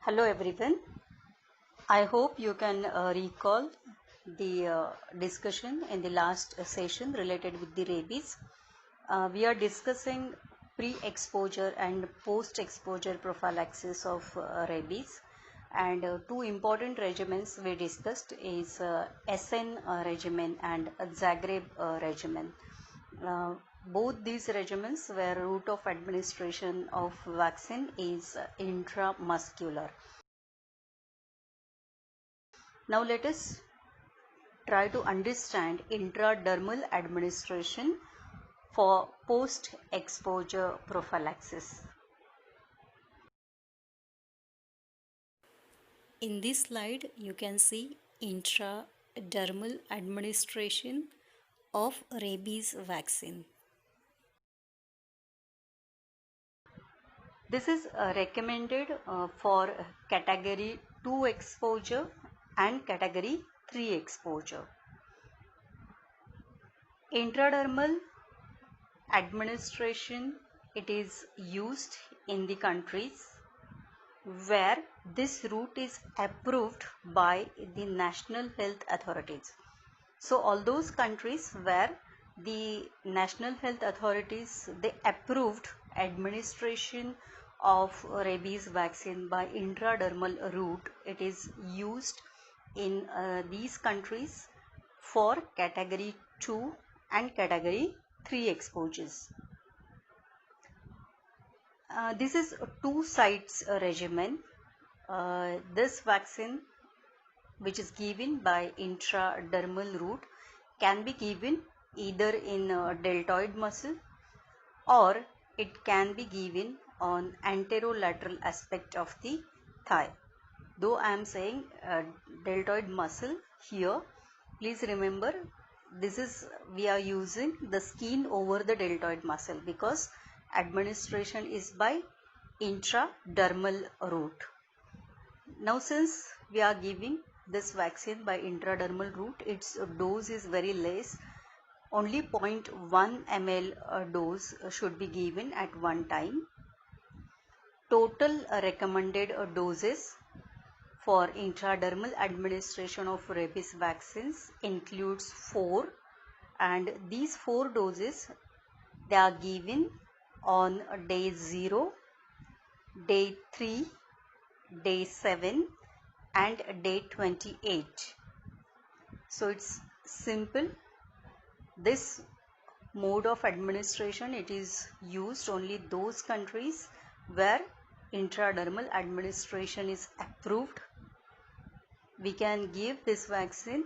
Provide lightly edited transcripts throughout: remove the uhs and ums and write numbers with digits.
Hello everyone. I hope you can recall the discussion in the last session related with the rabies. We are discussing pre-exposure and post-exposure prophylaxis of rabies, and two important regimens we discussed is SN regimen and Zagreb regimen. Uh, Both these regimens where route of administration of vaccine is intramuscular. Now let us try to understand intradermal administration for post-exposure prophylaxis. In this slide, you can see intradermal administration of rabies vaccine. This is recommended for category 2 exposure and category 3 exposure. Intradermal administration, it is used in the countries where this route is approved by the national health authorities. So all those countries where the national health authorities they approved administration of rabies vaccine by intradermal route, it is used in these countries for category 2 and category 3 exposures. This is a two sites regimen. This vaccine which is given by intradermal route can be given either in deltoid muscle or it can be given on anterolateral aspect of the thigh. Though I am saying deltoid muscle here, please remember this is we are using the skin over the deltoid muscle because administration is by intradermal route. Now since we are giving this vaccine by intradermal route, its dose is very less. Only 0.1 ml dose should be given at one time. Total recommended doses for intradermal administration of rabies vaccines includes 4, and these 4 doses they are given on day 0, day 3, day 7 and day 28. So it's simple. This mode of administration, it is used only those countries where intradermal administration is approved. We can give this vaccine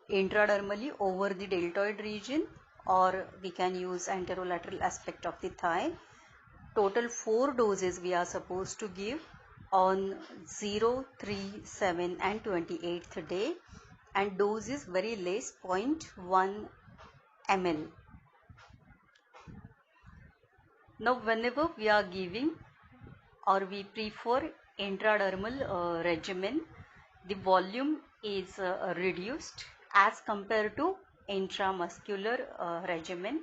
intradermally over the deltoid region or we can use anterolateral aspect of the thigh. Total 4 doses we are supposed to give on 0, 3, 7 and 28th day, and dose is very less, 0.1 ml. Now whenever we are giving or we prefer intradermal regimen, the volume is reduced as compared to intramuscular regimen.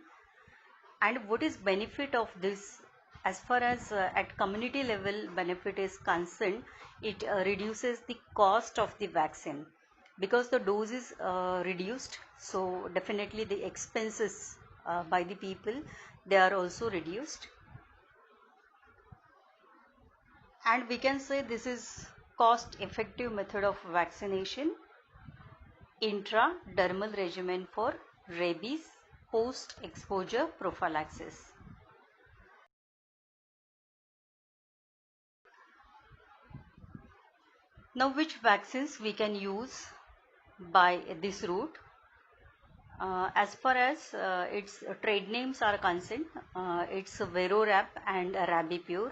And what is benefit of this? As far as at community level benefit is concerned, it reduces the cost of the vaccine because the dose is reduced, so definitely the expenses by the people they are also reduced, and we can say this is cost effective method of vaccination, intradermal regimen for rabies post exposure prophylaxis. Now which vaccines we can use by this route? As far as its trade names are concerned, it's Verorab and Rabipur.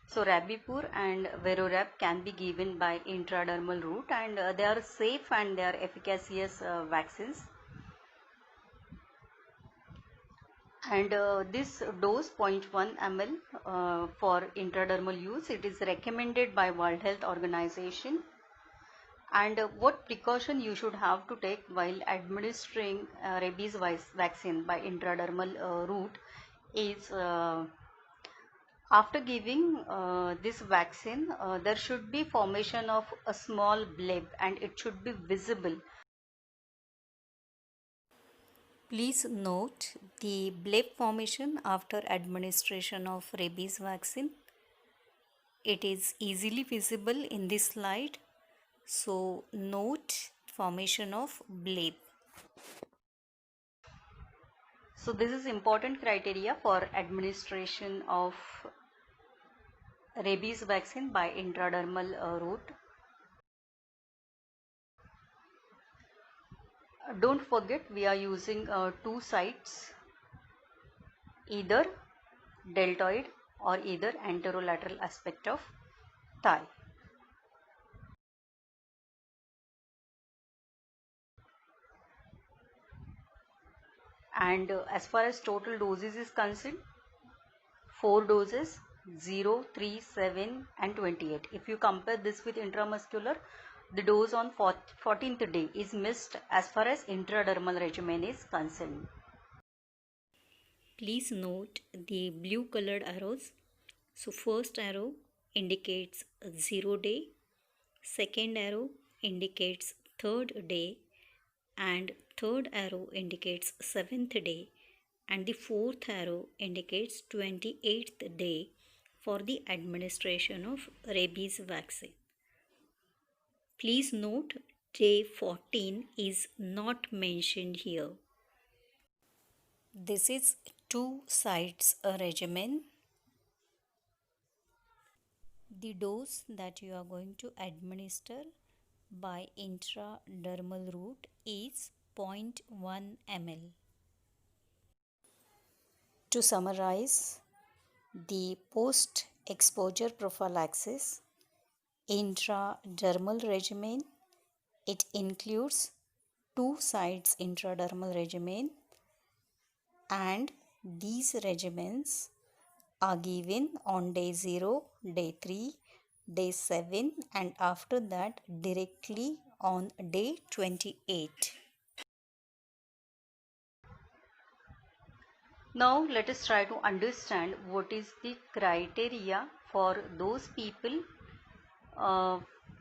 So Rabipur and Verorab can be given by intradermal route, and they are safe and they are efficacious vaccines. And this dose 0.1 ml for intradermal use, it is recommended by World Health Organization. And what precaution you should have to take while administering rabies vaccine by intradermal route is After giving this vaccine, there should be formation of a small bleb and it should be visible. Please note the bleb formation after administration of rabies vaccine. It is easily visible in this slide. So note formation of bleb. So this is important criteria for administration of rabies vaccine by intradermal route. Don't forget we are using two sites, either deltoid or either anterolateral aspect of thigh. And as far as total doses is concerned, 4 doses, 0, 3, 7 and 28. If you compare this with intramuscular, the dose on 14th day is missed as far as intradermal regimen is concerned. Please note the blue colored arrows. So first arrow indicates 0 day, second arrow indicates 3rd day, and third arrow indicates 7th day, and the fourth arrow indicates 28th day for the administration of rabies vaccine. Please note day 14 is not mentioned here. This is 2 sites regimen. The dose that you are going to administer by intradermal route is 0.1 ml. To summarize, the post-exposure prophylaxis intradermal regimen, it includes 2 sites intradermal regimen, and these regimens are given on day 0, day 3, day 7 and after that directly on day 28. Now let us try to understand what is the criteria for those people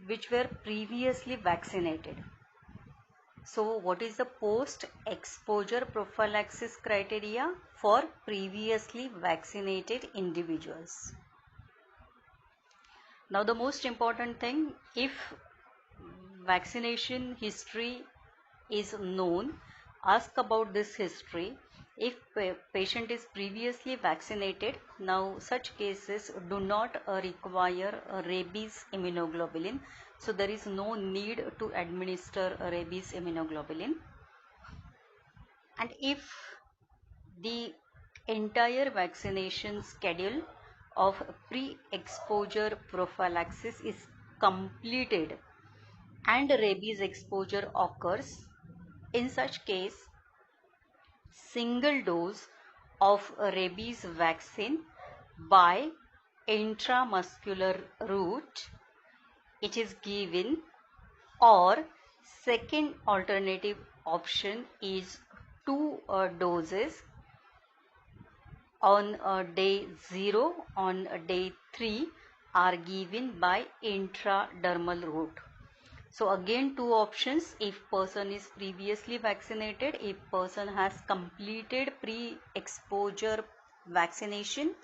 which were previously vaccinated. So what is the post-exposure prophylaxis criteria for previously vaccinated individuals? Now the most important thing, if vaccination history is known, ask about this history. If patient is previously vaccinated, now such cases do not require rabies immunoglobulin. So there is no need to administer rabies immunoglobulin. And if the entire vaccination schedule of pre-exposure prophylaxis is completed and rabies exposure occurs, in such case single dose of rabies vaccine by intramuscular route it is given, or second alternative option is 2 doses on day 0, on day 3 are given by intradermal route. So again 2 options, if person is previously vaccinated, if person has completed pre-exposure vaccination.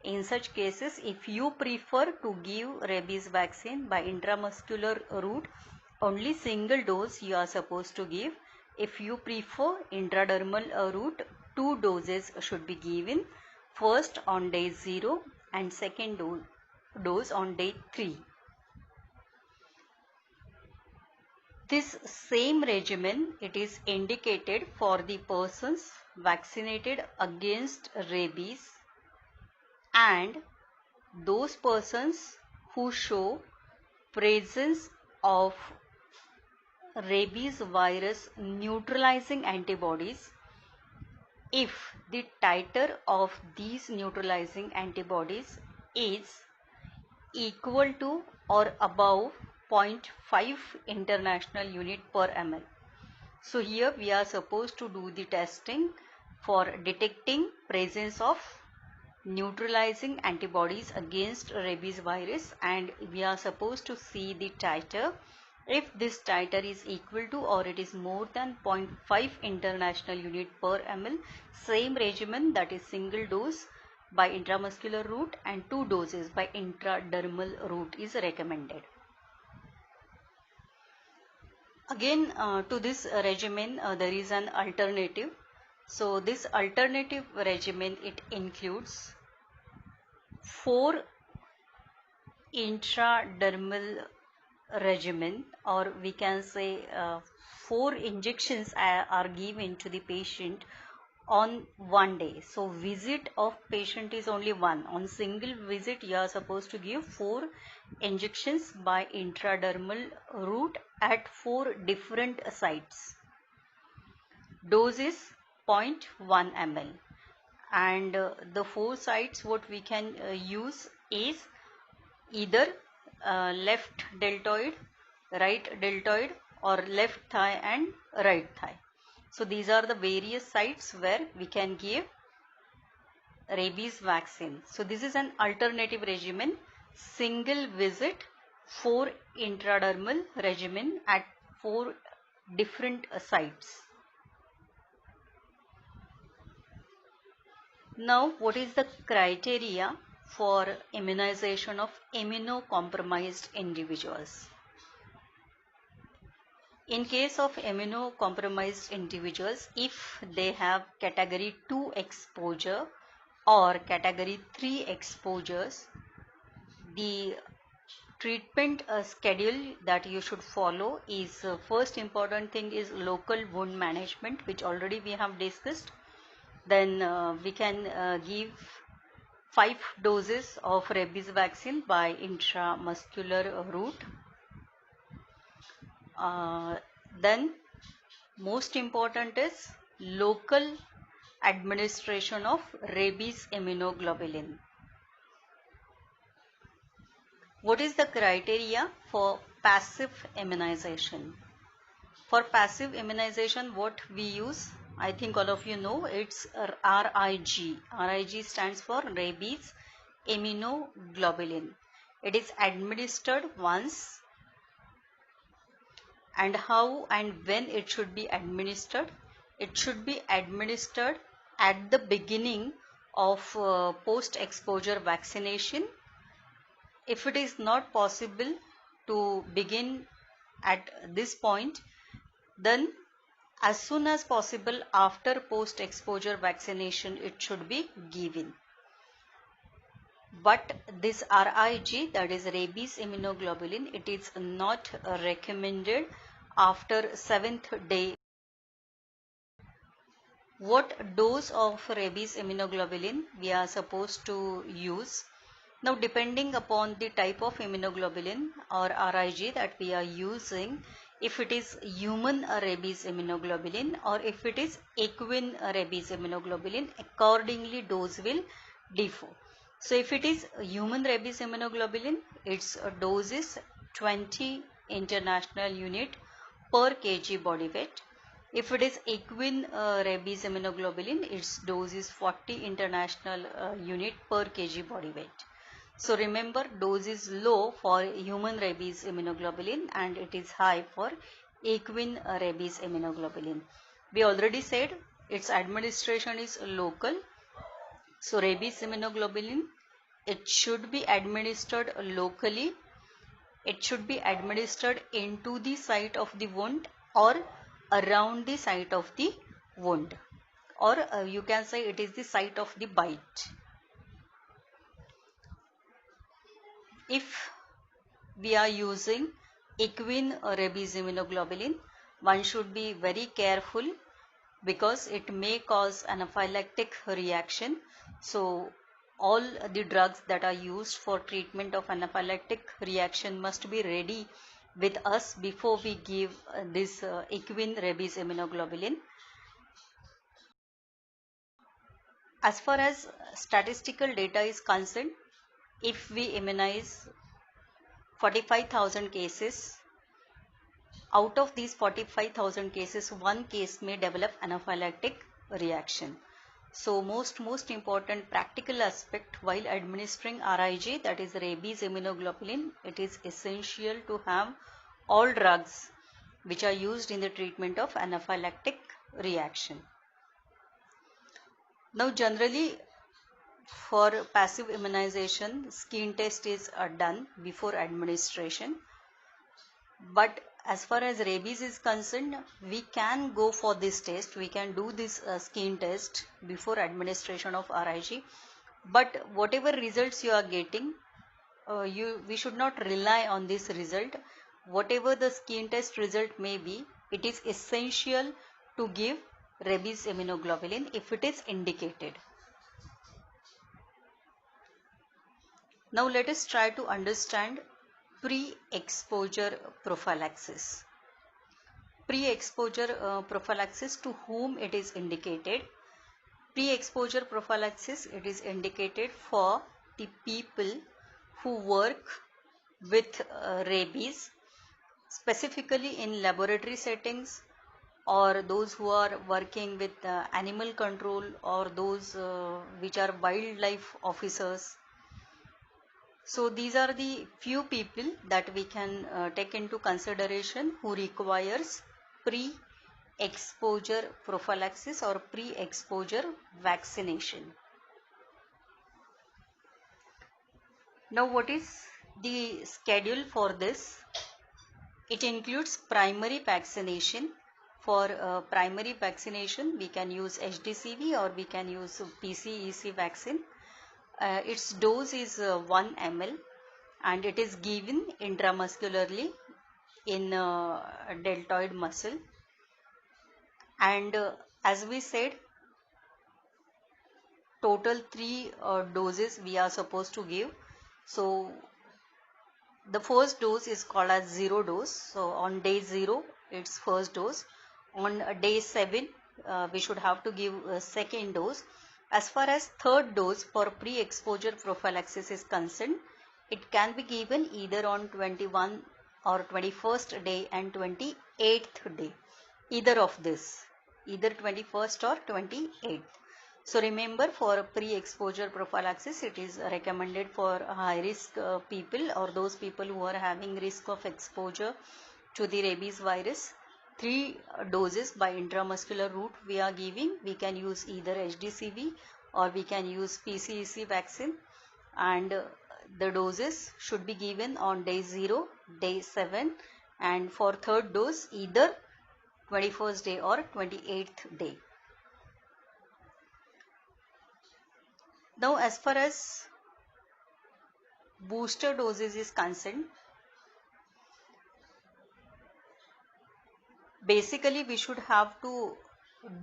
In such cases, if you prefer to give rabies vaccine by intramuscular route, only single dose you are supposed to give. If you prefer intradermal route, 2 doses should be given, first on day 0 and second dose on day 3. This same regimen, it is indicated for the persons vaccinated against rabies and those persons who show presence of rabies virus neutralizing antibodies if the titer of these neutralizing antibodies is equal to or above 0.5 international unit per ml. So here we are supposed to do the testing for detecting presence of neutralizing antibodies against rabies virus, and we are supposed to see the titer. If this titer is equal to or it is more than 0.5 international unit per ml, same regimen, that is single dose by intramuscular route and 2 doses by intradermal route is recommended. Again, to this regimen there is an alternative. So this alternative regimen, it includes 4 intradermal regimen, or we can say 4 injections are given to the patient on one day. So visit of patient is only one. On single visit you are supposed to give 4 injections by intradermal route at 4 different sites. Dose is 0.1 ml, and the 4 sites what we can use is either left deltoid, right deltoid, or left thigh and right thigh. So these are the various sites where we can give rabies vaccine. So this is an alternative regimen, single visit 4 intradermal regimen at 4 different sites. Now, what is the criteria for immunization of immunocompromised individuals? In case of immunocompromised individuals, if they have category 2 exposure or category 3 exposures, the treatment schedule that you should follow is first important thing is local wound management, which already we have discussed. Then we can give 5 doses of rabies vaccine by intramuscular route. Then most important is local administration of rabies immunoglobulin. What is the criteria for passive immunization? For passive immunization, what we use, I think all of you know, it's RIG. RIG stands for rabies immunoglobulin. It is administered once. And how and when it should be administered? It should be administered at the beginning of post-exposure vaccination. If it is not possible to begin at this point, then as soon as possible after post-exposure vaccination it should be given. But this RIG, that is rabies immunoglobulin, it is not recommended after 7th day. What dose of rabies immunoglobulin we are supposed to use? Now, depending upon the type of immunoglobulin or RIG that we are using, if it is human rabies immunoglobulin or if it is equine rabies immunoglobulin, accordingly dose will differ. So if it is human rabies immunoglobulin, its dose is 20 international unit per kg body weight. If it is equine rabies immunoglobulin, its dose is 40 international unit per kg body weight. So remember, dose is low for human rabies immunoglobulin and it is high for equine rabies immunoglobulin. We already said its administration is local. So rabies immunoglobulin, it should be administered locally. It should be administered into the site of the wound or around the site of the wound, or you can say it is the site of the bite. If we are using equine rabies immunoglobulin, one should be very careful because it may cause anaphylactic reaction. So all the drugs that are used for treatment of anaphylactic reaction must be ready with us before we give this equine rabies immunoglobulin. As far as statistical data is concerned, if we immunize 45,000 cases, out of these 45,000 cases, one case may develop anaphylactic reaction. So most important practical aspect while administering RIG, that is rabies immunoglobulin, it is essential to have all drugs which are used in the treatment of anaphylactic reaction. Now generally for passive immunization, skin test is done before administration. But as far as rabies is concerned, we can go for this test. We can do this skin test before administration of RIG. But whatever results you are getting, we should not rely on this result. Whatever the skin test result may be, it is essential to give rabies immunoglobulin if it is indicated. Now let us try to understand pre-exposure prophylaxis. Pre-exposure prophylaxis, to whom it is indicated? Pre-exposure prophylaxis, it is indicated for the people who work with rabies, specifically in laboratory settings, or those who are working with animal control, or those which are wildlife officers. So these are the few people that we can take into consideration who requires pre-exposure prophylaxis or pre-exposure vaccination. Now what is the schedule for this? It includes primary vaccination. For primary vaccination, we can use HDCV or we can use PCEC vaccine. Its dose is 1 ml and it is given intramuscularly in deltoid muscle. And as we said, total 3 doses we are supposed to give. So the first dose is called as 0 dose. So on day 0, it's first dose. On day 7, we should have to give a second dose. As far as third dose for pre-exposure prophylaxis is concerned, it can be given either on 21 or 21st day and 28th day. Either of this, either 21st or 28th. So remember, for pre-exposure prophylaxis, it is recommended for high-risk people or those people who are having risk of exposure to the rabies virus. 3 doses by intramuscular route we are giving. We can use either HDCV or we can use PCEC vaccine, and the doses should be given on day 0, day 7, and for third dose either 21st day or 28th day. Now as far as booster doses is concerned, basically we should have to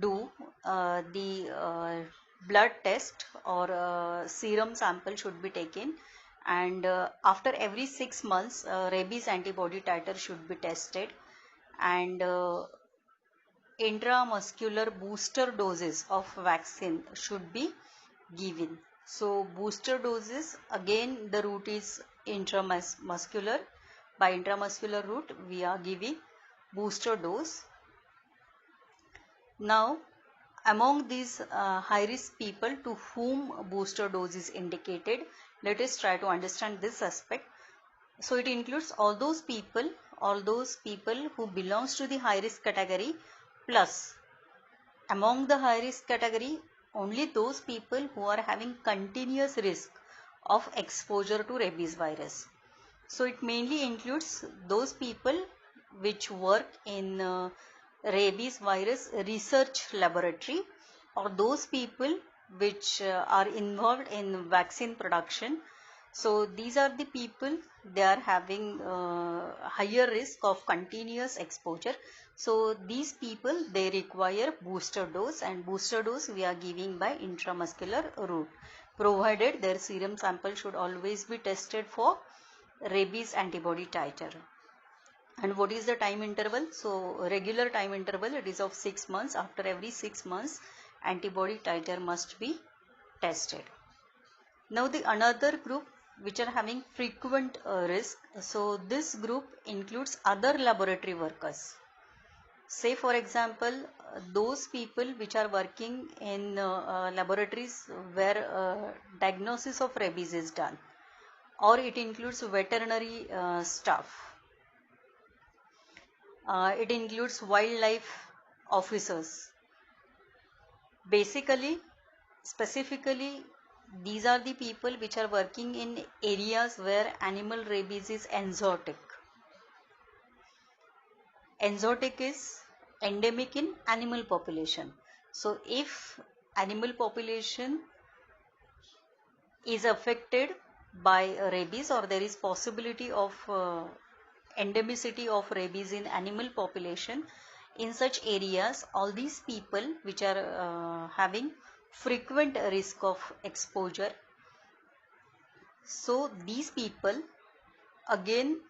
do the blood test or serum sample should be taken, and after every 6 months rabies antibody titer should be tested, and intramuscular booster doses of vaccine should be given. So booster doses, again the route is intramuscular. By intramuscular route we are giving booster dose. Now among these high risk people to whom booster dose is indicated, let us try to understand this aspect. So it includes all those people who belongs to the high risk category, plus among the high risk category only those people who are having continuous risk of exposure to rabies virus. So it mainly includes those people which work in rabies virus research laboratory, or those people which are involved in vaccine production. So these are the people, they are having higher risk of continuous exposure. So these people, they require booster dose, and booster dose we are giving by intramuscular route, provided their serum sample should always be tested for rabies antibody titer. And what is the time interval? So regular time interval, it is of 6 months. After every 6 months antibody titer must be tested. Now the another group which are having frequent risk, so this group includes other laboratory workers. Say for example, those people which are working in laboratories where diagnosis of rabies is done, or it includes veterinary staff, it includes wildlife officers. Basically, specifically, these are the people which are working in areas where animal rabies is exotic. Exotic is endemic in animal population. So if animal population is affected by rabies, or there is possibility of endemicity of rabies in animal population, in such areas all these people which are having frequent risk of exposure, so these people, again,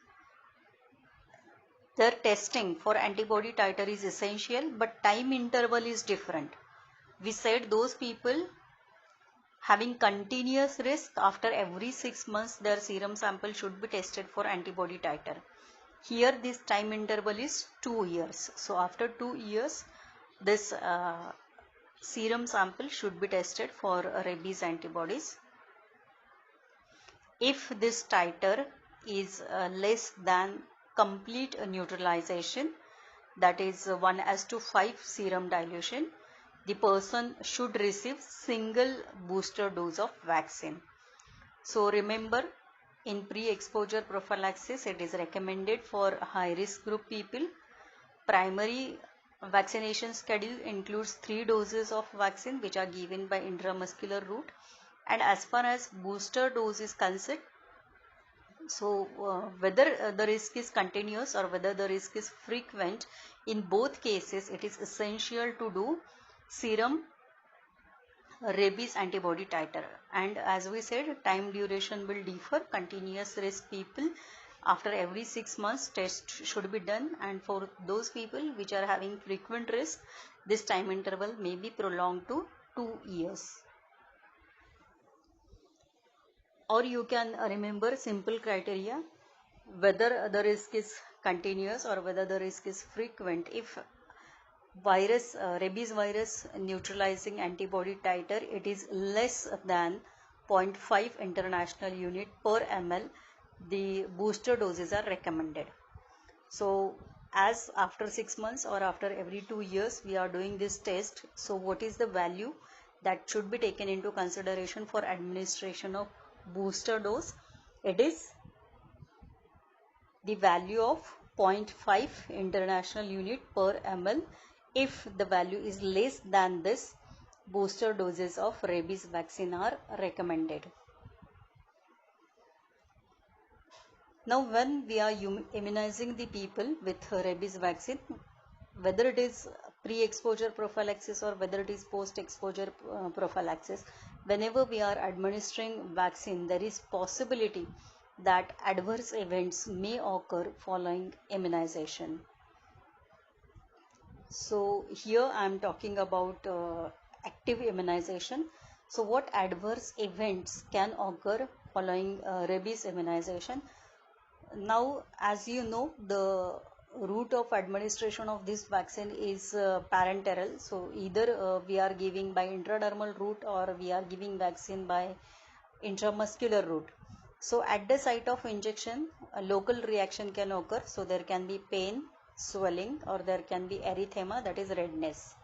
their testing for antibody titer is essential, but time interval is different. We said those people having continuous risk, after every 6 months their serum sample should be tested for antibody titer. Here this time interval is 2 years. So after 2 years this serum sample should be tested for rabies antibodies. If this titer is less than complete neutralization, that is 1:5 serum dilution, the person should receive single booster dose of vaccine. So remember, in pre-exposure prophylaxis, it is recommended for high-risk group people. Primary vaccination schedule includes 3 doses of vaccine which are given by intramuscular route. And as far as booster dose is concerned, so whether the risk is continuous or whether the risk is frequent, in both cases it is essential to do serum rabies antibody titer. And as we said, time duration will differ. Continuous risk people, after every 6 months test should be done, and for those people which are having frequent risk, this time interval may be prolonged to 2 years. Or you can remember simple criteria, whether the risk is continuous or whether the risk is frequent. If rabies virus neutralizing antibody titer, it is less than 0.5 international unit per ml, the booster doses are recommended. So as after 6 months or after every 2 years we are doing this test, so what is the value that should be taken into consideration for administration of booster dose? It is the value of 0.5 international unit per ml. If the value is less than this, booster doses of rabies vaccine are recommended. Now when we are immunizing the people with rabies vaccine, whether it is pre-exposure prophylaxis or whether it is post-exposure prophylaxis, whenever we are administering vaccine, there is possibility that adverse events may occur following immunization. So here I am talking about active immunization. So what adverse events can occur following rabies immunization? Now, as you know, the route of administration of this vaccine is parenteral. So either we are giving by intradermal route or we are giving vaccine by intramuscular route. So at the site of injection, a local reaction can occur. So there can be pain, swelling, or there can be erythema, that is redness.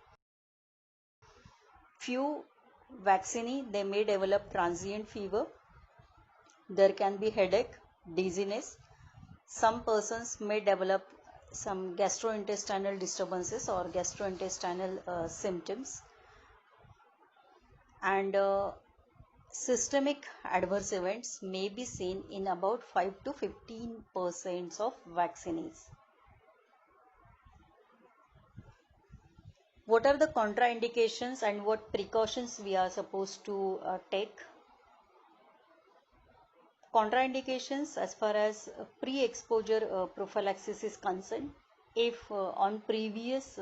Few vaccinee, they may develop transient fever. There can be headache, dizziness. Some persons may develop some gastrointestinal disturbances or gastrointestinal symptoms. And systemic adverse events may be seen in about 5 to 15% of vaccinees. What are the contraindications and what precautions we are supposed to take? Contraindications as far as pre-exposure prophylaxis is concerned, if on previous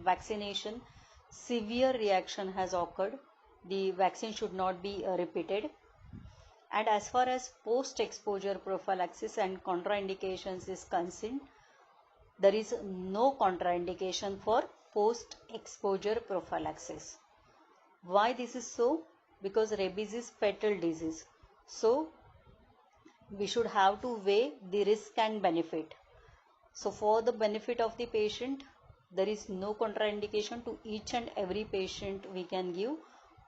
vaccination severe reaction has occurred, the vaccine should not be repeated. And as far as post-exposure prophylaxis and contraindications is concerned, there is no contraindication for post-exposure prophylaxis. Why this is so? Because rabies is fatal disease. So we should have to weigh the risk and benefit. So for the benefit of the patient, there is no contraindication to each and every patient we can give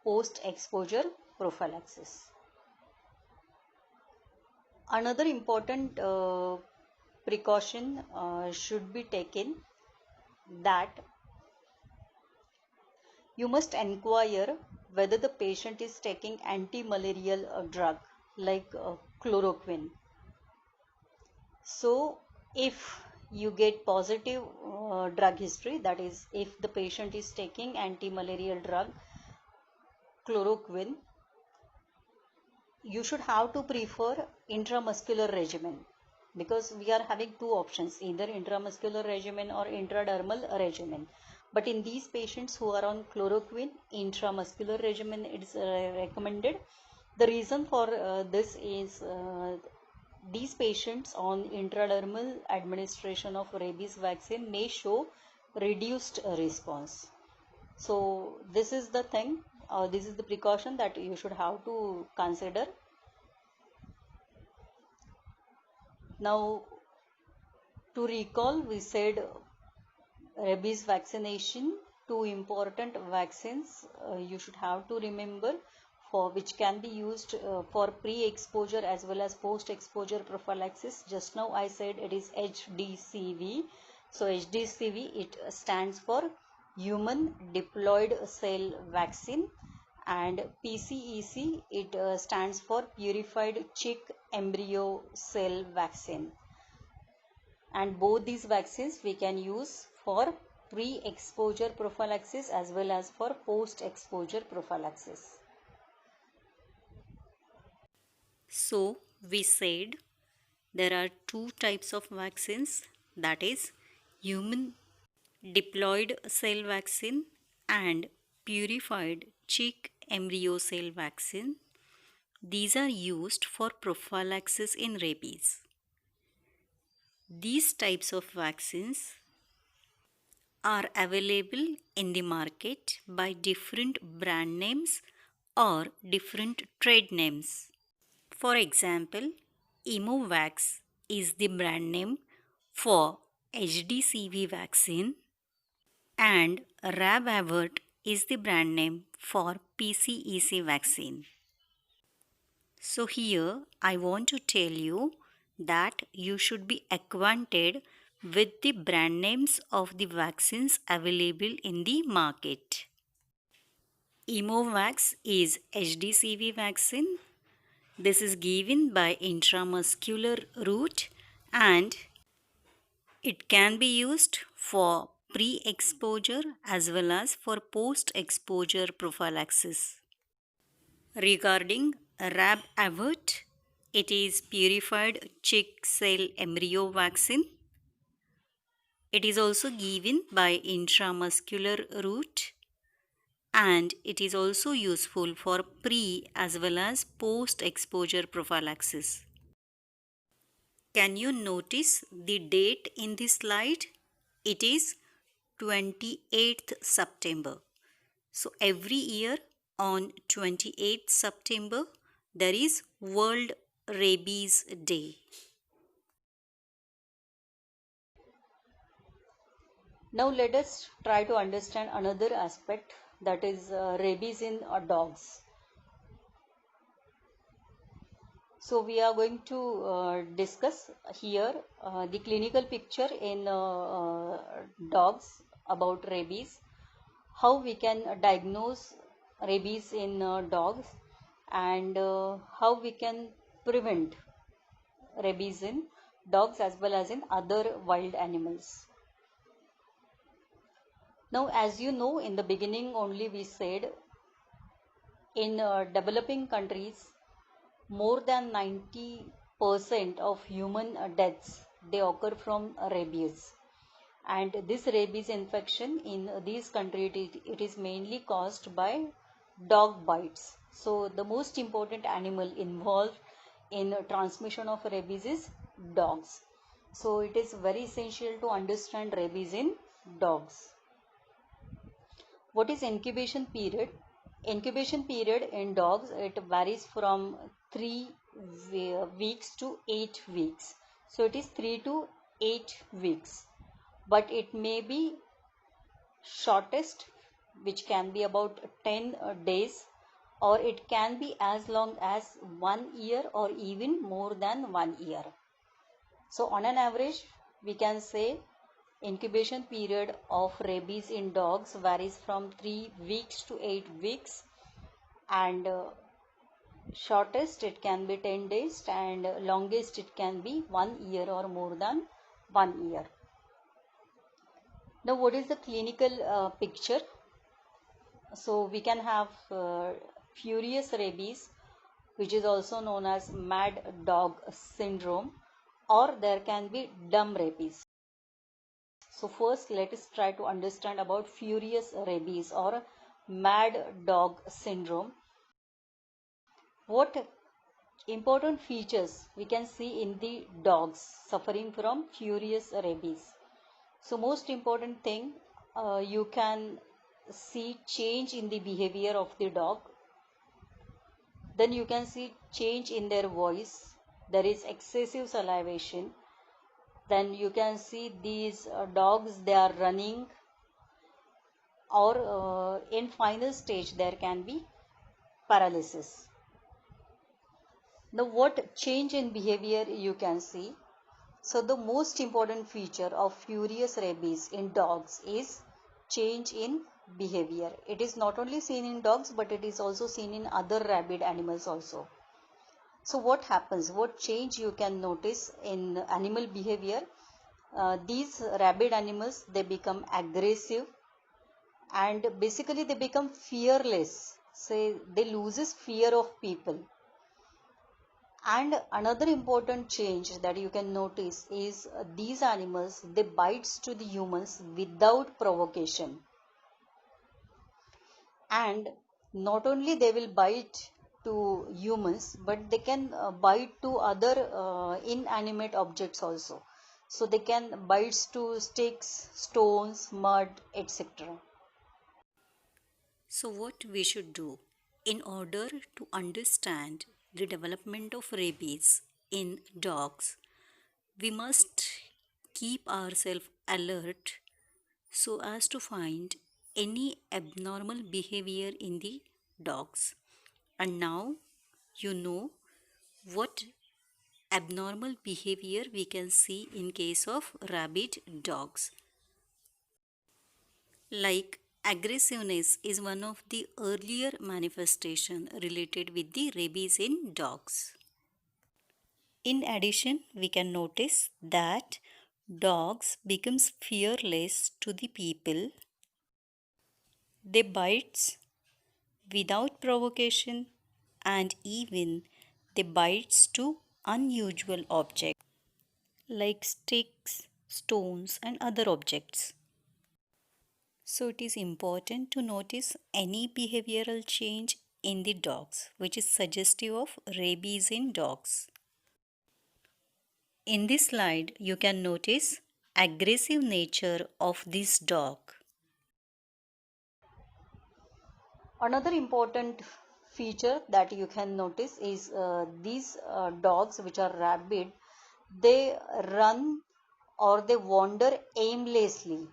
post-exposure prophylaxis. Another important precaution should be taken, that you must inquire whether the patient is taking anti-malarial drug like chloroquine. So if you get positive drug history, that is if the patient is taking anti-malarial drug chloroquine, you should have to prefer intramuscular regimen, because we are having two options, either intramuscular regimen or intradermal regimen. But in these patients who are on chloroquine, intramuscular regimen is recommended. The reason for this is these patients on intradermal administration of rabies vaccine may show reduced response. So this is the thing, this is the precaution that you should have to consider. Now, to recall, we said rabies vaccination, two important vaccines you should have to remember, for which can be used for pre-exposure as well as post-exposure prophylaxis. Just now I said it is HDCV. So HDCV, it stands for human diploid cell vaccine, and PCEC, it stands for purified chick embryo cell vaccine. And both these vaccines we can use for pre-exposure prophylaxis as well as for post-exposure prophylaxis. So we said there are two types of vaccines, that is human diploid cell vaccine and purified chick embryo cell vaccine. These are used for prophylaxis in rabies. These types of vaccines are available in the market by different brand names or different trade names. For example, Emovax is the brand name for HDCV vaccine, and Rabavert is the brand name for PCEC vaccine. So here I want to tell you that you should be acquainted with the brand names of the vaccines available in the market. Emovax is HDCV vaccine. This is given by intramuscular route and it can be used for pre-exposure as well as for post-exposure prophylaxis. Regarding Rabavert, it is purified chick cell embryo vaccine. It is also given by intramuscular route and it is also useful for pre as well as post-exposure prophylaxis. Can you notice the date in this slide? It is 28th September. So every year on 28th September, there is World Rabies Day. Now let us try to understand another aspect, that is rabies in dogs. So we are going to discuss here the clinical picture in dogs about rabies, how we can diagnose rabies in dogs, and how we can prevent rabies in dogs as well as in other wild animals. Now, as you know, in the beginning only we said in developing countries, more than 90% of human deaths, they occur from rabies. And this rabies infection in these countries, it is mainly caused by dog bites. So the most important animal involved in transmission of rabies is dogs. So it is very essential to understand rabies in dogs. What is incubation period? Incubation period in dogs, it varies from 3 weeks to 8 weeks. So it is 3 to 8 weeks. But it may be shortest, which can be about 10 days, or it can be as long as 1 year or even more than 1 year. So on an average, we can say incubation period of rabies in dogs varies from 3 weeks to 8 weeks, and shortest it can be 10 days and longest it can be 1 year or more than 1 year. Now what is the clinical picture? So we can have furious rabies, which is also known as mad dog syndrome, or there can be dumb rabies. So first let us try to understand about furious rabies or mad dog syndrome. What important features we can see in the dogs suffering from furious rabies? So most important thing, you can see change in the behavior of the dog. Then you can see change in their voice. There is excessive salivation. Then you can see these dogs, they are running, or in final stage there can be paralysis. Now what change in behavior you can see? So the most important feature of furious rabies in dogs is change in behavior. It is not only seen in dogs, but it is also seen in other rabid animals also. So what happens? What change you can notice in animal behavior? These rabid animals, they become aggressive, and basically they become fearless. Say they loses fear of people. And another important change that you can notice is these animals, they bites to the humans without provocation. And not only they will bite to humans, but they can bite to other inanimate objects also. So they can bite to sticks, stones, mud, etc. So, what we should do in order to understand the development of rabies in dogs, we must keep ourselves alert so as to find any abnormal behavior in the dogs. And now you know what abnormal behavior we can see in case of rabid dogs. Like aggressiveness is one of the earlier manifestation related with the rabies in dogs. In addition, we can notice that dogs becomes fearless to the people. They bites without provocation, and even they bites to unusual objects like sticks, stones and other objects. So it is important to notice any behavioral change in the dogs which is suggestive of rabies in dogs. In this slide, you can notice aggressive nature of this dog. Another important feature that you can notice is these dogs which are rabid, they run or they wander aimlessly.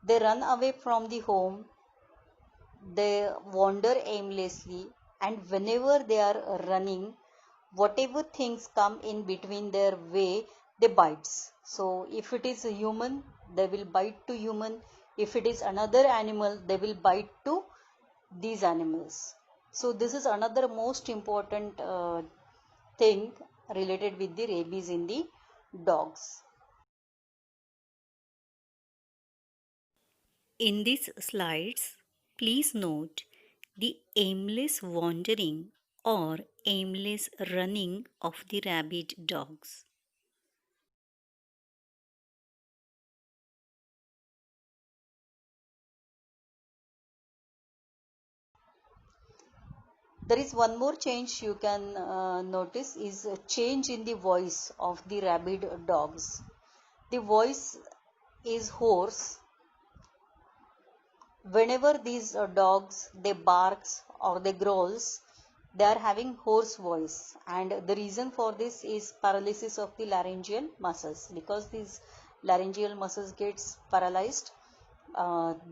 They run away from the home, they wander aimlessly, and whenever they are running, whatever things come in between their way, they bites. So if it is a human, they will bite to human. If it is another animal, they will bite to these animals. So this is another most important thing related with the rabies in the dogs. In these slides, please note the aimless wandering or aimless running of the rabid dogs. There is one more change you can notice is a change in the voice of the rabid dogs. The voice is hoarse. Whenever these dogs they barks or they growls, they are having hoarse voice, and the reason for this is paralysis of the laryngeal muscles. Because these laryngeal muscles gets paralyzed,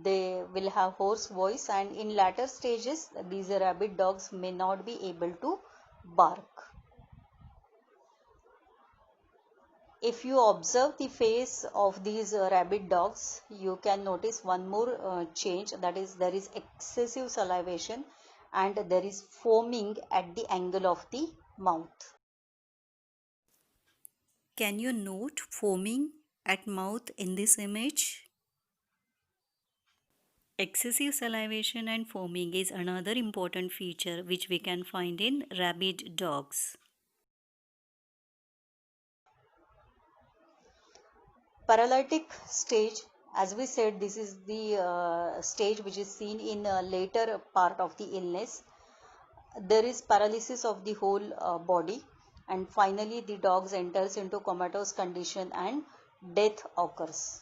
they will have hoarse voice, and in later stages these rabid dogs may not be able to bark. If you observe the face of these rabid dogs, you can notice one more change, that is there is excessive salivation and there is foaming at the angle of the mouth. Can you note foaming at mouth in this image? Excessive salivation and foaming is another important feature which we can find in rabid dogs. Paralytic stage, as we said, this is the stage which is seen in a later part of the illness. There is paralysis of the whole body, and finally the dogs enters into comatose condition and death occurs.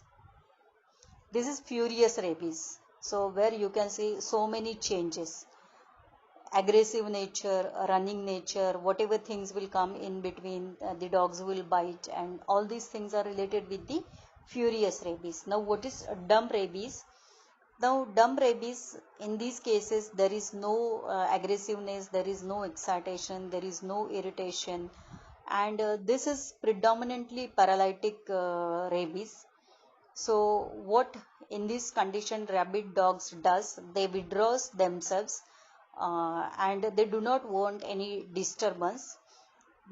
This is furious rabies, so where you can see so many changes: aggressive nature, running nature, whatever things will come in between, the dogs will bite, and all these things are related with the furious rabies. Now what is dumb rabies? Now dumb rabies, in these cases there is no aggressiveness, there is no excitation, there is no irritation, and this is predominantly paralytic rabies. So what in this condition rabid dogs does, they withdraws themselves and they do not want any disturbance.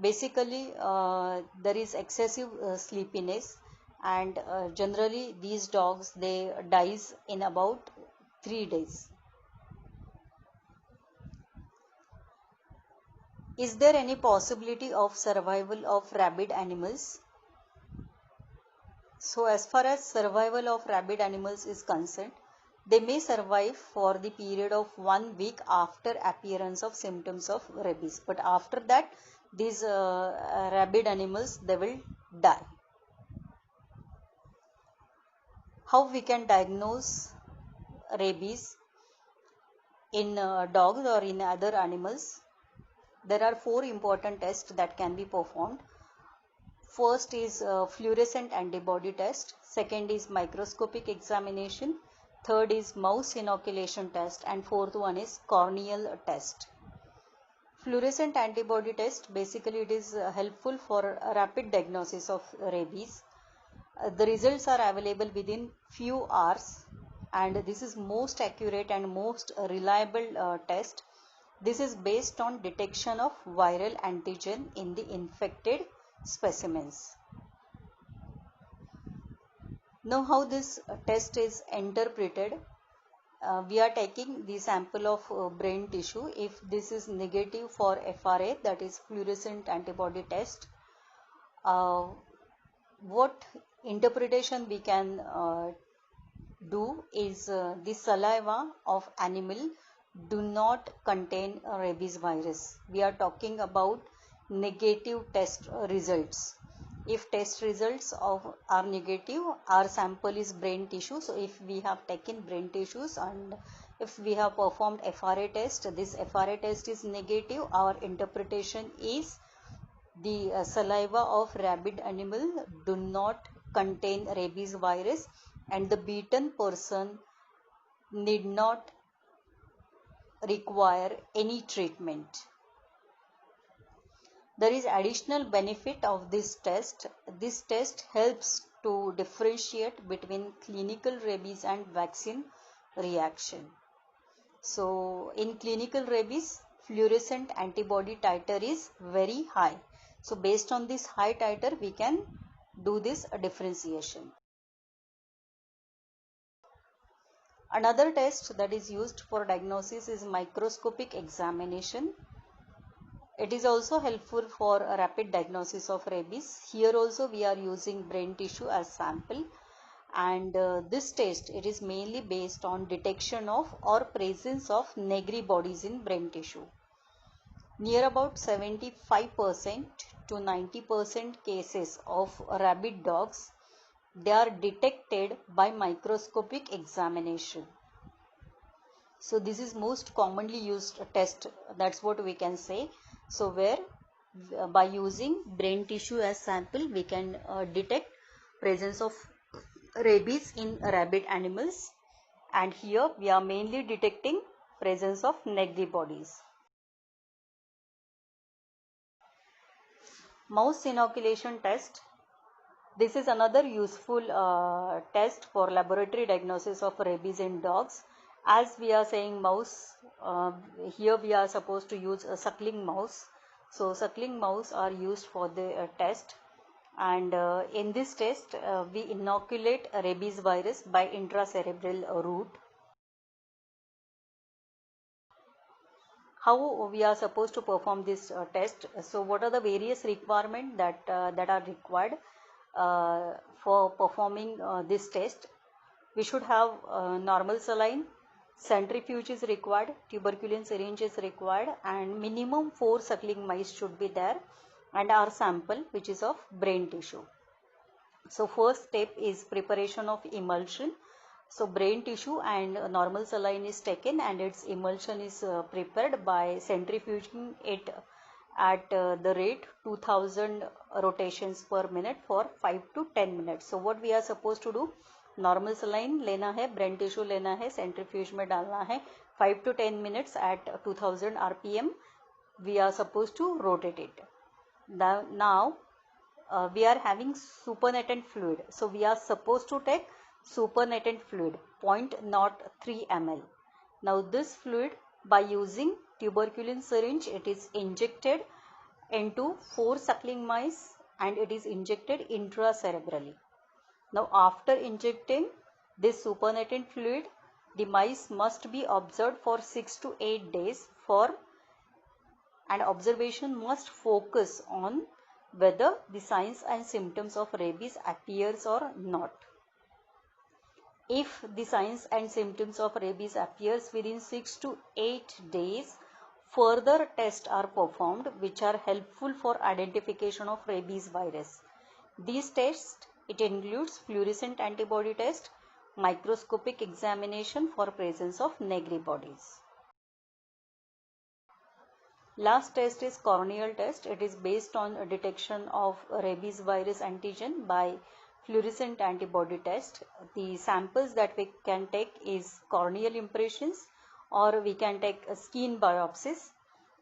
Basically there is excessive sleepiness, and generally these dogs they dies in about 3 days. Is there any possibility of survival of rabid animals? So as far as survival of rabid animals is concerned, they may survive for the period of 1 week after appearance of symptoms of rabies, but after that these rabid animals they will die. How we can diagnose rabies in dogs or in other animals? There are 4 important tests that can be performed. First is fluorescent antibody test, second is microscopic examination, third is mouse inoculation test, and fourth one is corneal test. Fluorescent antibody test, basically it is helpful for a rapid diagnosis of rabies. The results are available within few hours, and this is most accurate and most reliable test. This is based on detection of viral antigen in the infected specimens. Now how this test is interpreted? We are taking the sample of brain tissue. If this is negative for FRA, that is fluorescent antibody test, what interpretation we can do is the saliva of animal do not contain rabies virus. We are talking about negative test results. If test results are negative, our sample is brain tissue. So if we have taken brain tissues and if we have performed FRA test, this FRA test is negative, our interpretation is the saliva of rabid animal do not contain rabies virus, and the beaten person need not require any treatment. There is additional benefit of this test. This test helps to differentiate between clinical rabies and vaccine reaction. So in clinical rabies, fluorescent antibody titer is very high. So based on this high titer, we can do this differentiation. Another test that is used for diagnosis is microscopic examination. It is also helpful for a rapid diagnosis of rabies. Here also we are using brain tissue as sample, and this test, it is mainly based on detection of or presence of Negri bodies in brain tissue. Near about 75% to 90% cases of rabid dogs, they are detected by microscopic examination. So this is most commonly used test, that's what we can say. So where by using brain tissue as sample we can detect presence of rabies in rabid animals, and here we are mainly detecting presence of negri bodies. Mouse inoculation test. This is another useful test for laboratory diagnosis of rabies in dogs. As we are saying mouse, here we are supposed to use a suckling mouse. So suckling mouse are used for the test, and in this test we inoculate a rabies virus by intracerebral route. How we are supposed to perform this test? So what are the various requirements that are required for performing this test? We should have normal saline, centrifuge is required, tuberculin syringe is required, and minimum 4 suckling mice should be there, and our sample which is of brain tissue. So first step is preparation of emulsion. So brain tissue and normal saline is taken and its emulsion is prepared by centrifuging it at the rate 2000 rotations per minute for 5 to 10 minutes. So what we are supposed to do, normal saline लेना है, brain tissue लेना है, centrifuge में डालना है, 5 to 10 minutes at 2000 rpm we are supposed to rotate it. Now we are having supernatant fluid, so we are supposed to take supernatant fluid 0.03 ml. Now this fluid, by using tuberculin syringe, it is injected into 4 suckling mice and it is injected intracerebrally. Now after injecting this supernatant fluid, the mice must be observed for 6 to 8 days and observation must focus on whether the signs and symptoms of rabies appears or not. If the signs and symptoms of rabies appears within 6 to 8 days, further tests are performed which are helpful for identification of rabies virus. These tests, it includes fluorescent antibody test, microscopic examination for presence of negri bodies. Last test is corneal test. It is based on a detection of rabies virus antigen by fluorescent antibody test. The samples that we can take is corneal impressions or we can take a skin biopsies.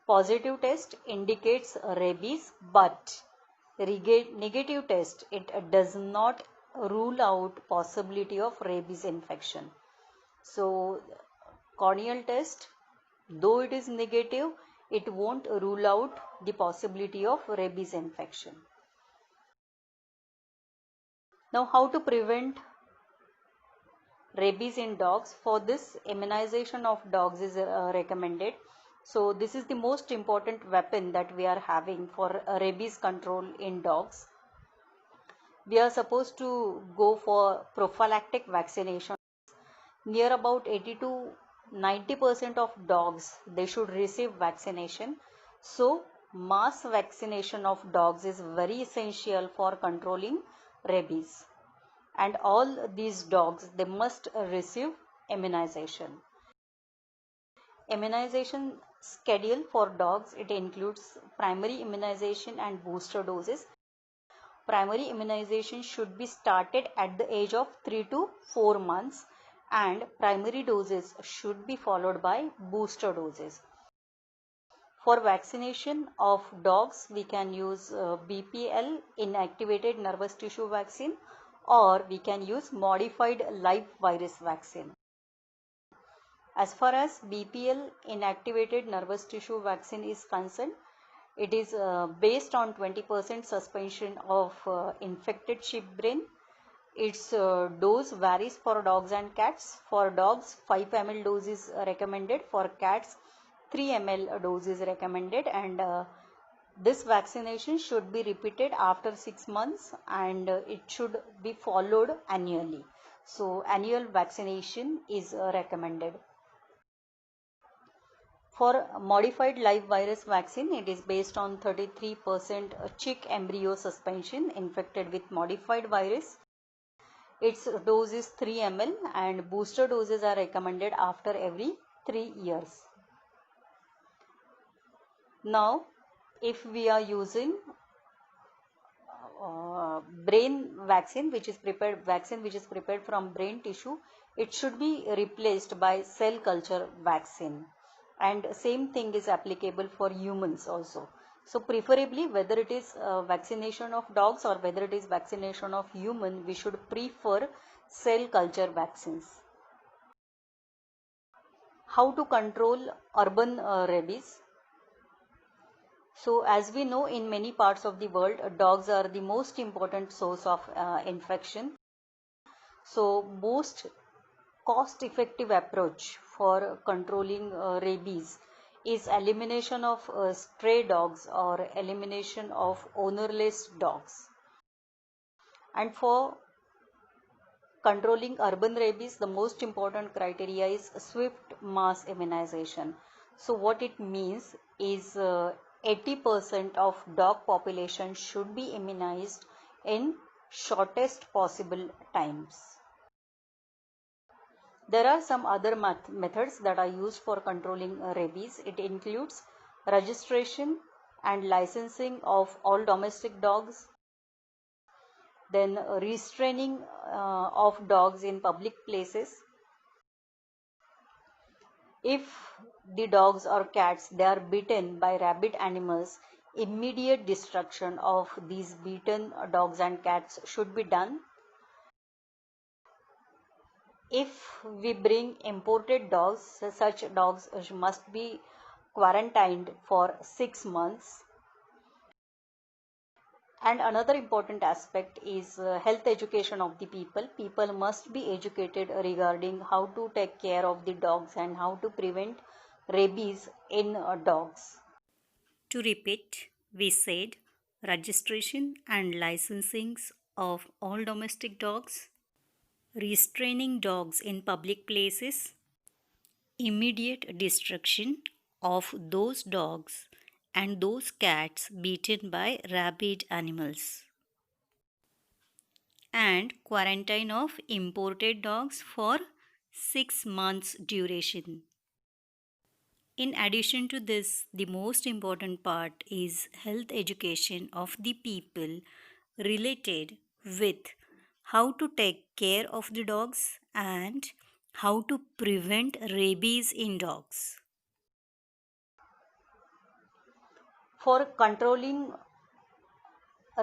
Positive test indicates rabies, but negative test, it does not rule out possibility of rabies infection. So corneal test, though it is negative, it won't rule out the possibility of rabies infection. Now how to prevent rabies in dogs? For this, immunization of dogs is recommended. So this is the most important weapon that we are having for rabies control in dogs. We are supposed to go for prophylactic vaccination. Near about 80 to 90% of dogs, they should receive vaccination. So mass vaccination of dogs is very essential for controlling rabies, and all these dogs, they must receive immunization. Immunization schedule for dogs, it includes primary immunization and booster doses. Primary immunization should be started at the age of 3 to 4 months and primary doses should be followed by booster doses. For vaccination of dogs, we can use BPL, inactivated nervous tissue vaccine, or we can use modified live virus vaccine. As far as BPL, inactivated nervous tissue vaccine is concerned, it is based on 20% suspension of infected sheep brain. Its dose varies for dogs and cats. For dogs, 5 ml dose is recommended. For cats, 3 ml dose is recommended, and this vaccination should be repeated after 6 months and it should be followed annually. So annual vaccination is recommended. For modified live virus vaccine, it is based on 33% chick embryo suspension infected with modified virus. Its dose is 3 ml and booster doses are recommended after every 3 years. Now, if we are using brain vaccine which is prepared from brain tissue, it should be replaced by cell culture vaccine, and same thing is applicable for humans also. So preferably, whether it is vaccination of dogs or whether it is vaccination of human, we should prefer cell culture vaccines. How to control urban rabies? So as we know, in many parts of the world, dogs are the most important source of infection. So most cost effective approach for controlling rabies is elimination of stray dogs or elimination of ownerless dogs. And for controlling urban rabies, the most important criteria is swift mass immunization. So what it means is 80% of dog population should be immunized in shortest possible times. There are some other methods that are used for controlling rabies. It includes registration and licensing of all domestic dogs, then restraining of dogs in public places. If the dogs or cats they are bitten by rabid animals, immediate destruction of these beaten dogs and cats should be done. If we bring imported dogs, such dogs must be quarantined for 6 months. And another important aspect is health education of the people. People must be educated regarding how to take care of the dogs and how to prevent rabies in dogs. To repeat, we said registration and licensings of all domestic dogs, restraining dogs in public places, immediate destruction of those dogs and those cats beaten by rabid animals, and quarantine of imported dogs for 6 months duration. In addition to this, the most important part is health education of the people related with how to take care of the dogs and how to prevent rabies in dogs. For controlling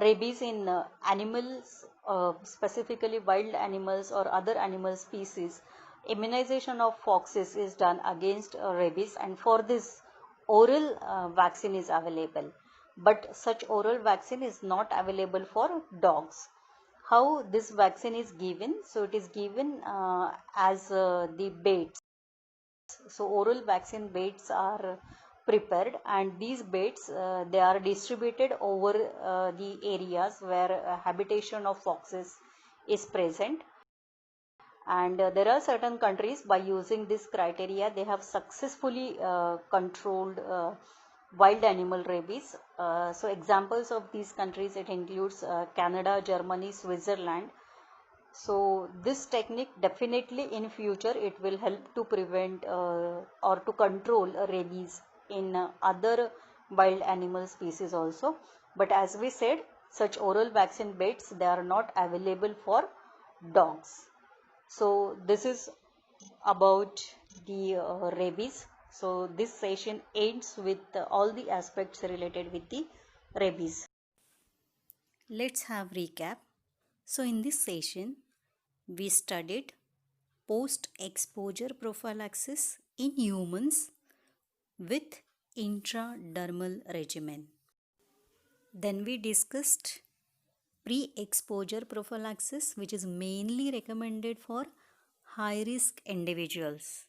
rabies in animals, specifically wild animals or other animal species, immunization of foxes is done against rabies, and for this oral vaccine is available, but such oral vaccine is not available for dogs. How this vaccine is given? So it is given as the baits. So oral vaccine baits are prepared, and these baits they are distributed over the areas where habitation of foxes is present. And there are certain countries, by using this criteria, they have successfully controlled wild animal rabies. So examples of these countries, it includes Canada, Germany, Switzerland. So this technique definitely in future it will help to prevent or to control rabies in other wild animal species also. But as we said, such oral vaccine baits they are not available for dogs. So this is about the rabies. So this session ends with all the aspects related with the rabies. Let's have recap. So in this session, we studied post-exposure prophylaxis in humans with intradermal regimen. Then we discussed pre-exposure prophylaxis, which is mainly recommended for high-risk individuals.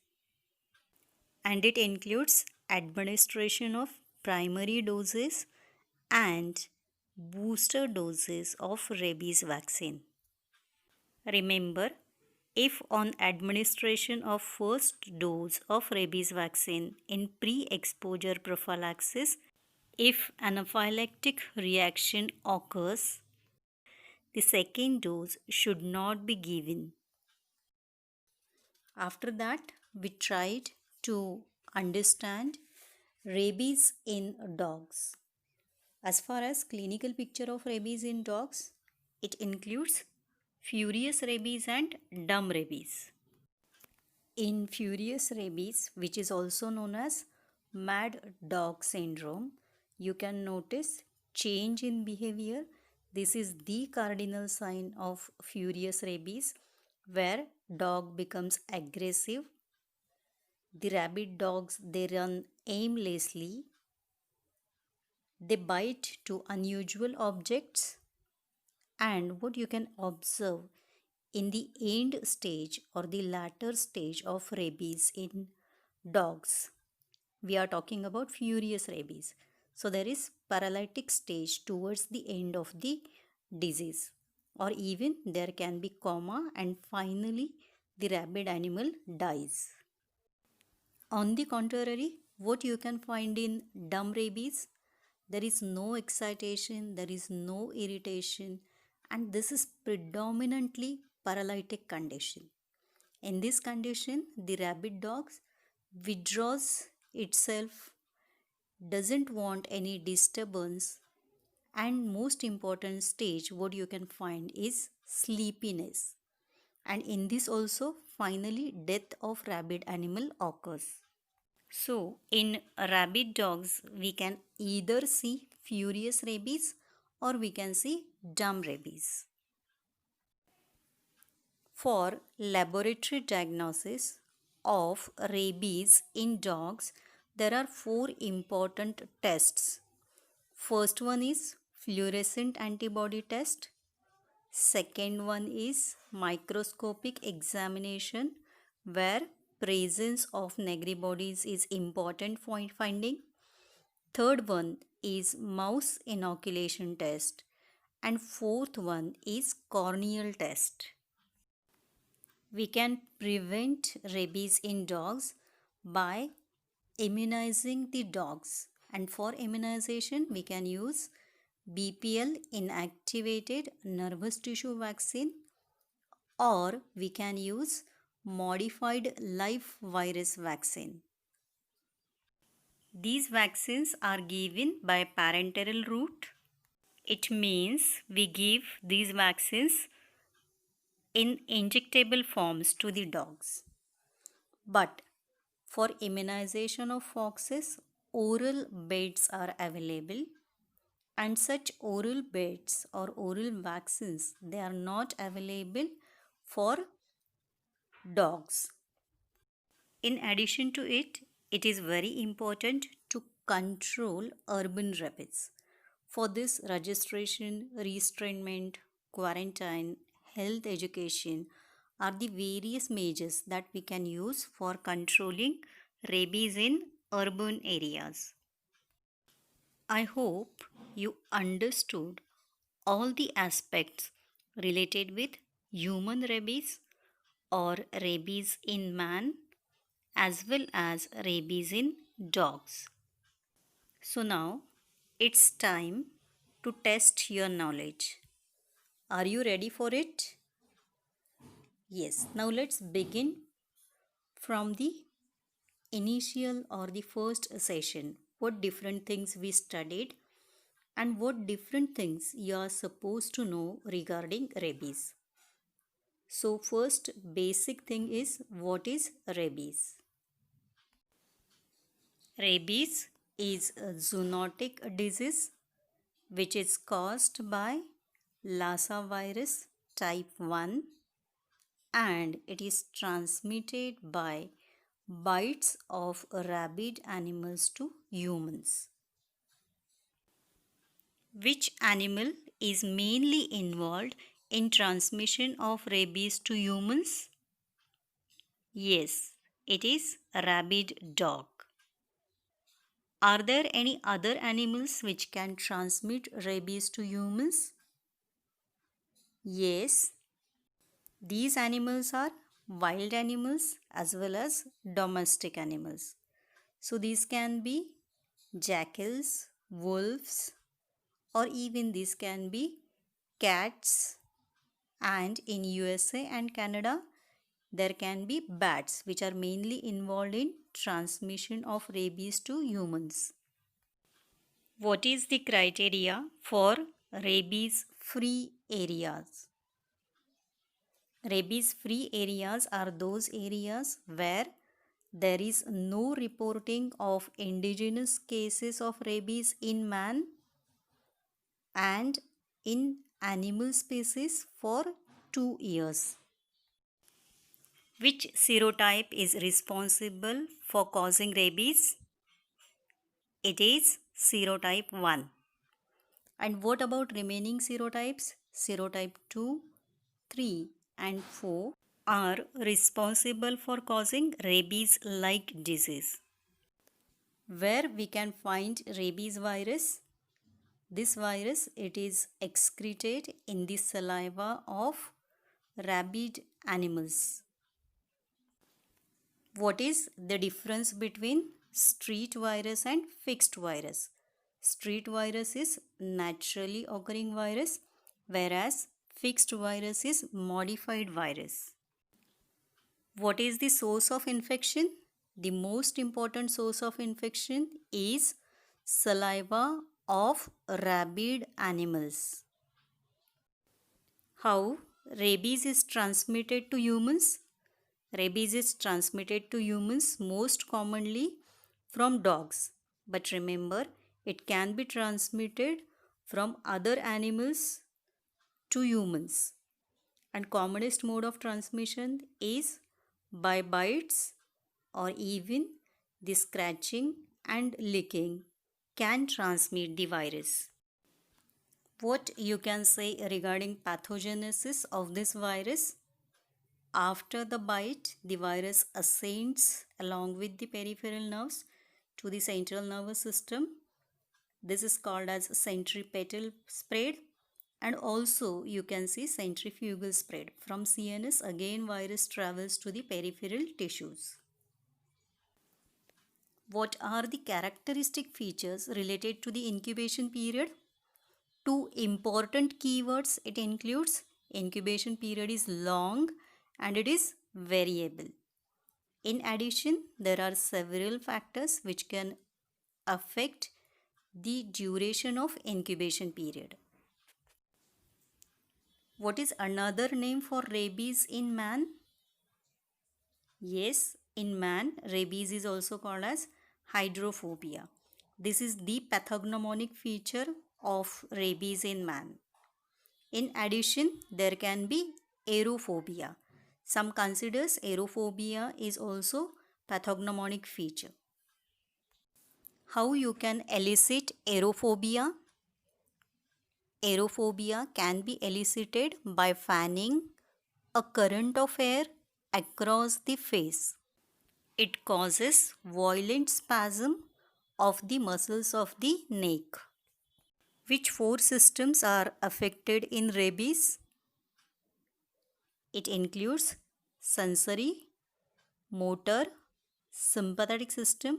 And it includes administration of primary doses and booster doses of rabies vaccine. Remember, If on administration of first dose of rabies vaccine in pre-exposure prophylaxis, if anaphylactic reaction occurs, the second dose should not be given. After that, we tried to understand rabies in dogs. As far as clinical picture of rabies in dogs, it includes furious rabies and dumb rabies. In furious rabies, which is also known as mad dog syndrome, you can notice change in behavior. This is the cardinal sign of furious rabies, where dog becomes aggressive. The rabid dogs, they run aimlessly. They bite to unusual objects. And what you can observe in the end stage or the latter stage of rabies in dogs, we are talking about furious rabies. So there is paralytic stage towards the end of the disease, or even there can be coma, and finally the rabid animal dies. On the contrary, what you can find in dumb rabies, there is no excitation, there is no irritation, and this is predominantly paralytic condition. In this condition, the rabid dogs withdraws itself, doesn't want any disturbance, and most important stage what you can find is sleepiness. And in this also finally death of rabid animal occurs. So in rabid dogs we can either see furious rabies or we can see dumb rabies. For laboratory diagnosis of rabies in dogs, there are 4 important tests. First one is fluorescent antibody test. Second one is microscopic examination, where presence of Negri bodies is important point finding. Third one is mouse inoculation test. And fourth one is corneal test. We can prevent rabies in dogs by immunizing the dogs. And for immunization, we can use BPL inactivated nervous tissue vaccine, or we can use modified live virus vaccine. These vaccines are given by parenteral route. It means we give these vaccines in injectable forms to the dogs. But for immunization of foxes, oral beds are available, and such oral beds or oral vaccines, they are not available for dogs. In addition to it, it is very important to control urban rabies. For this, registration, restrainment, quarantine, health education are the various measures that we can use for controlling rabies in urban areas. I hope you understood all the aspects related with human rabies or rabies in man as well as rabies in dogs. So now it's time to test your knowledge. Are you ready for it? Yes. Now let's begin from the initial or the first session. What different things we studied and what different things you are supposed to know regarding rabies. So first basic thing is, what is rabies? Rabies is a zoonotic disease which is caused by Lassa virus type 1, and it is transmitted by bites of rabid animals to humans. Which animal is mainly involved in transmission of rabies to humans? Yes, it is rabid dog. Are there any other animals which can transmit rabies to humans? Yes, these animals are wild animals as well as domestic animals. So these can be jackals, wolves, or even these can be cats, and in USA and Canada there can be bats, which are mainly involved in transmission of rabies to humans. What is the criteria for rabies free areas? Rabies free areas are those areas where there is no reporting of indigenous cases of rabies in man and in animal species for 2 years. Which serotype is responsible for causing rabies? It is serotype 1. And what about remaining serotypes? Serotype 2, 3 and 4 are responsible for causing rabies-like disease. Where we can find rabies virus? This virus, it is excreted in the saliva of rabid animals. What is the difference between street virus and fixed virus? Street virus is naturally occurring virus, whereas fixed virus is modified virus. What is the source of infection? The most important source of infection is saliva of rabid animals. How rabies is transmitted to humans? Rabies is transmitted to humans most commonly from dogs. But remember, it can be transmitted from other animals to humans. And commonest mode of transmission is by bites, or even the scratching and licking can transmit the virus. What you can say regarding pathogenesis of this virus? After the bite, the virus ascends along with the peripheral nerves to the central nervous system. This is called as centripetal spread, and also you can see centrifugal spread. From CNS, again virus travels to the peripheral tissues. What are the characteristic features related to the incubation period? Two important keywords it includes. Incubation period is long and it is variable. In addition, there are several factors which can affect the duration of incubation period. What is another name for rabies in man? Yes, in man, rabies is also called as hydrophobia. This is the pathognomonic feature of rabies in man. In addition, there can be aerophobia. Some considers aerophobia is also pathognomonic feature. How you can elicit aerophobia? Aerophobia can be elicited by fanning a current of air across the face. It causes violent spasm of the muscles of the neck. Which four systems are affected in rabies? It includes sensory, motor, sympathetic system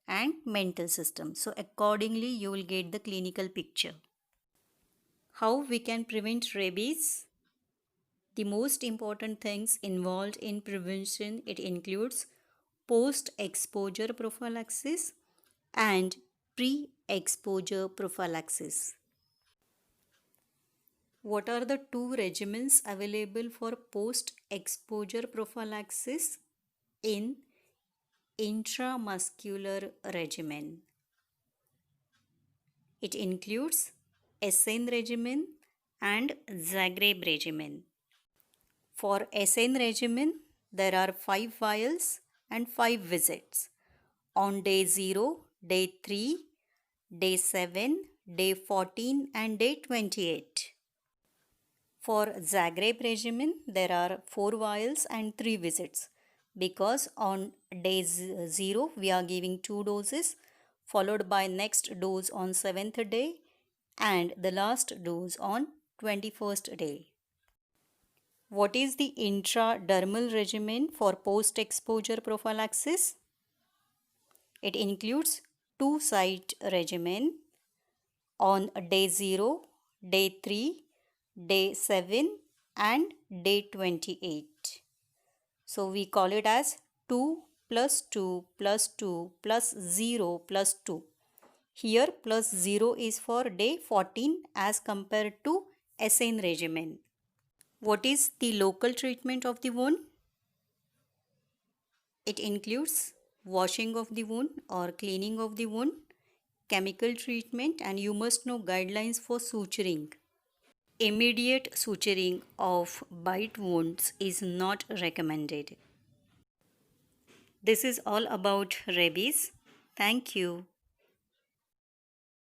and mental system. So accordingly you will get the clinical picture. How we can prevent rabies? The most important things involved in prevention, it includes post-exposure prophylaxis and pre-exposure prophylaxis. What are the two regimens available for post-exposure prophylaxis in intramuscular regimen? It includes Essen regimen and Zagreb regimen. For Essen regimen, there are 5 vials and 5 visits on day 0, day 3, day 7, day 14 and day 28. For Zagreb regimen, there are 4 vials and 3 visits because on day 0 we are giving 2 doses followed by next dose on 7th day and the last dose on 21st day. What is the intradermal regimen for post-exposure prophylaxis? It includes 2-site regimen on day 0, day 3, day 7 and day 28. So we call it as 2 plus 2 plus 2 plus 0 plus 2. Here plus 0 is for day 14 as compared to SN regimen. What is the local treatment of the wound? It includes washing of the wound or cleaning of the wound, chemical treatment, and you must know guidelines for suturing. Immediate suturing of bite wounds is not recommended. This is all about rabies. Thank you.